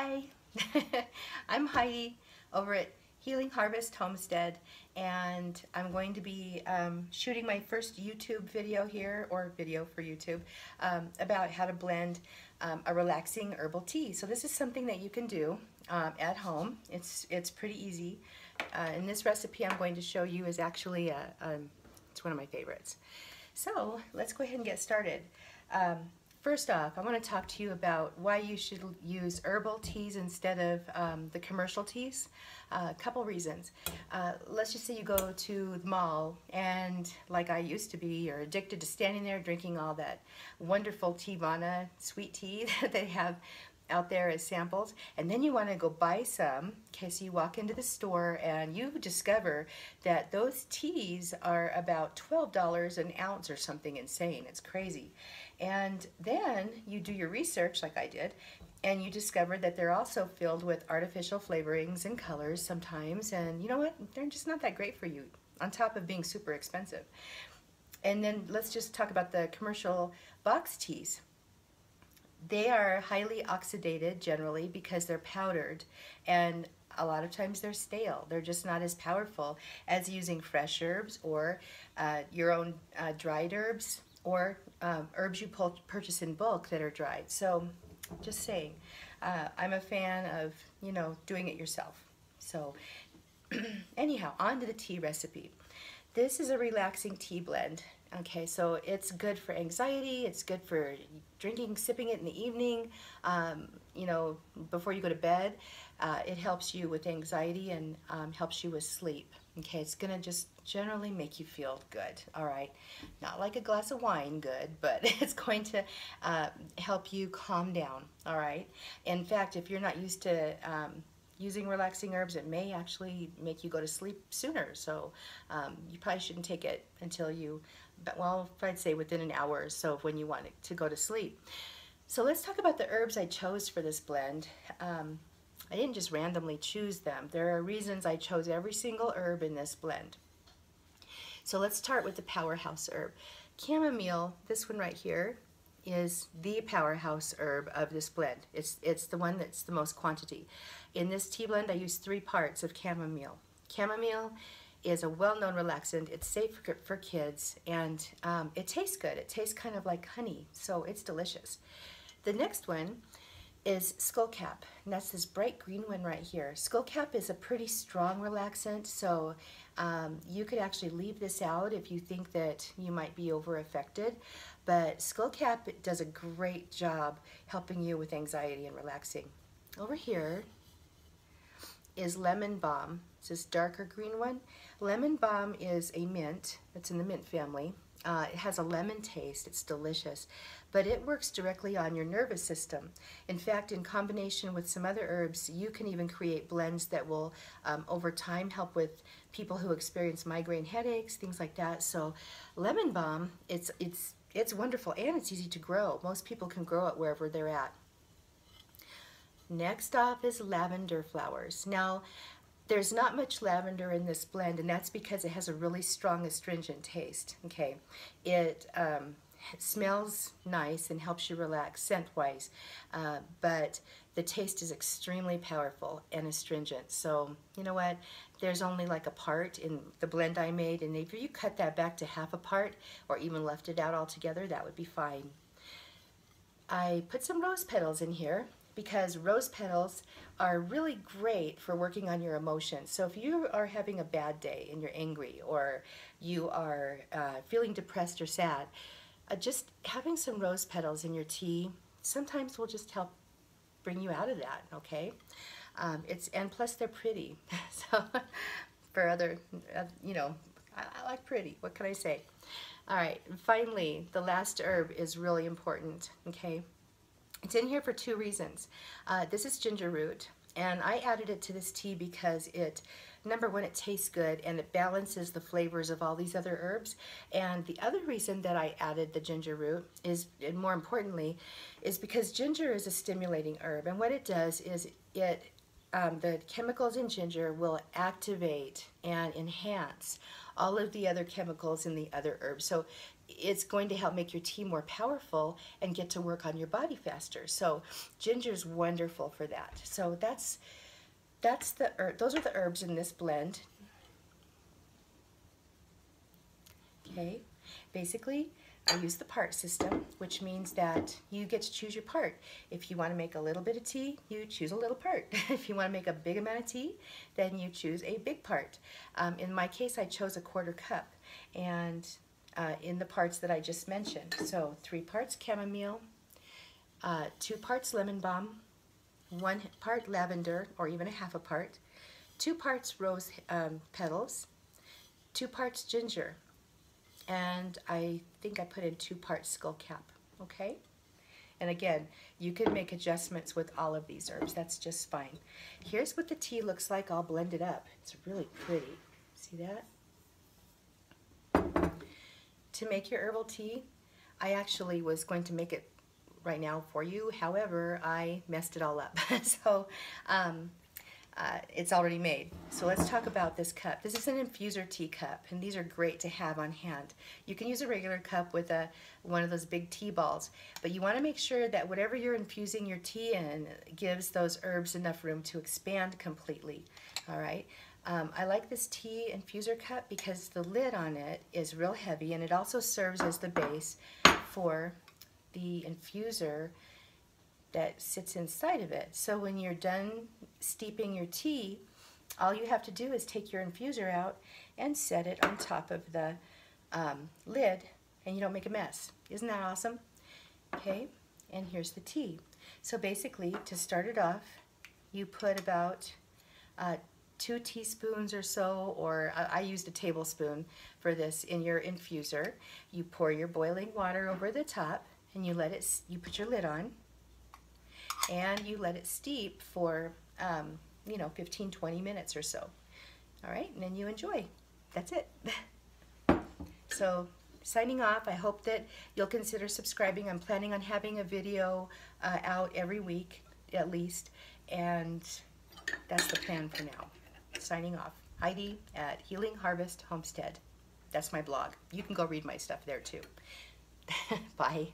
Hi, I'm Heidi over at Healing Harvest Homestead, and I'm going to be shooting my first YouTube video here, or video for YouTube, about how to blend a relaxing herbal tea. So this is something that you can do at home. It's pretty easy. And this recipe I'm going to show you is actually it's one of my favorites. So let's go ahead and get started. First off, I want to talk to you about why you should use herbal teas instead of the commercial teas. A couple reasons. Let's just say you go to the mall and, like I used to be, you're addicted to standing there drinking all that wonderful Teavana sweet tea that they have out there as samples, and then you want to go buy some. Okay, so you walk into the store and you discover that those teas are about $12 an ounce or something insane. It's crazy. And then you do your research like I did, and you discover that they're also filled with artificial flavorings and colors sometimes, and you know what? They're just not that great for you, on top of being super expensive. And then let's just talk about the commercial box teas. They are highly oxidated generally because they're powdered, and a lot of times they're stale. They're just not as powerful as using fresh herbs or your own dried herbs, or herbs you purchase in bulk that are dried. So just saying, I'm a fan of, you know, doing it yourself. So anyhow, on to the tea recipe. This is a relaxing tea blend. Okay, so it's good for anxiety, it's good for drinking, sipping it in the evening, you know, before you go to bed. It helps you with anxiety and helps you with sleep. Okay, it's gonna just generally make you feel good, all right? Not like a glass of wine good, but it's going to help you calm down, all right? In fact, if you're not used to using relaxing herbs, it may actually make you go to sleep sooner. So you probably shouldn't take it until you, well, I'd say within an hour or so of when you want it to go to sleep. So let's talk about the herbs I chose for this blend. I didn't just randomly choose them. There are reasons I chose every single herb in this blend. So let's start with the powerhouse herb. Chamomile, this one right here, is the powerhouse herb of this blend. It's the one that's the most quantity. In this tea blend, I use 3 parts of chamomile. Chamomile is a well-known relaxant. It's safe for kids, and it tastes good. It tastes kind of like honey, so it's delicious. The next one is Skullcap, and that's this bright green one right here. Skullcap is a pretty strong relaxant, so you could actually leave this out if you think that you might be over-affected, but Skullcap does a great job helping you with anxiety and relaxing. Over here is Lemon Balm. It's this darker green one. Lemon Balm is a mint. It's in the mint family. It has a lemon taste. It's delicious, but it works directly on your nervous system. In fact, in combination with some other herbs, you can even create blends that will, over time, help with people who experience migraine headaches, things like that. So, Lemon Balm, it's wonderful, and it's easy to grow. Most people can grow it wherever they're at. Next off is Lavender Flowers. Now, there's not much lavender in this blend, and that's because it has a really strong astringent taste. Okay, it smells nice and helps you relax scent-wise, but the taste is extremely powerful and astringent. So you know what? There's only like a part in the blend I made, and if you cut that back to half a part, or even left it out altogether, that would be fine. I put some rose petals in here, because rose petals are really great for working on your emotions. So if you are having a bad day and you're angry, or you are feeling depressed or sad, just having some rose petals in your tea sometimes will just help bring you out of that, okay? And plus they're pretty. So for other, you know, I like pretty, what can I say? All right, and finally, the last herb is really important, okay? It's in here for 2 reasons. This is ginger root, and I added it to this tea because it, number one, it tastes good and it balances the flavors of all these other herbs. And the other reason that I added the ginger root is, and more importantly, is because ginger is a stimulating herb, and what it does is the chemicals in ginger will activate and enhance all of the other chemicals in the other herbs. So it's going to help make your tea more powerful and get to work on your body faster. So ginger's wonderful for that. So those are the herbs in this blend. Okay, basically I use the part system, which means that you get to choose your part. If you want to make a little bit of tea, you choose a little part. If you want to make a big amount of tea, then you choose a big part. In my case, I chose a 1/4 cup, and in the parts that I just mentioned. So 3 parts chamomile, 2 parts lemon balm, 1 part lavender, or even a half a part, 2 parts rose petals, 2 parts ginger, and I think I put in 2 parts skullcap, okay? And again, you can make adjustments with all of these herbs. That's just fine. Here's what the tea looks like all blended up. It's really pretty. See that? To make your herbal tea, I actually was going to make it right now for you. However, I messed it all up. So it's already made. So let's talk about this cup. This is an infuser tea cup, and these are great to have on hand. You can use a regular cup with one of those big tea balls, but you want to make sure that whatever you're infusing your tea in gives those herbs enough room to expand completely. All right. I like this tea infuser cup because the lid on it is real heavy, and it also serves as the base for the infuser that sits inside of it. So when you're done steeping your tea, all you have to do is take your infuser out and set it on top of the lid, and you don't make a mess. Isn't that awesome? Okay, and here's the tea. So basically, to start it off, you put about 2 teaspoons or so, or I used a tablespoon for this, in your infuser. You pour your boiling water over the top, and you put your lid on, and you let it steep for 15-20 minutes or so. All right, and then you enjoy. That's it. So signing off. I hope that you'll consider subscribing. I'm planning on having a video out every week at least, and that's the plan for now. Signing off. Heidi at Healing Harvest Homestead. That's my blog. You can go read my stuff there too. Bye.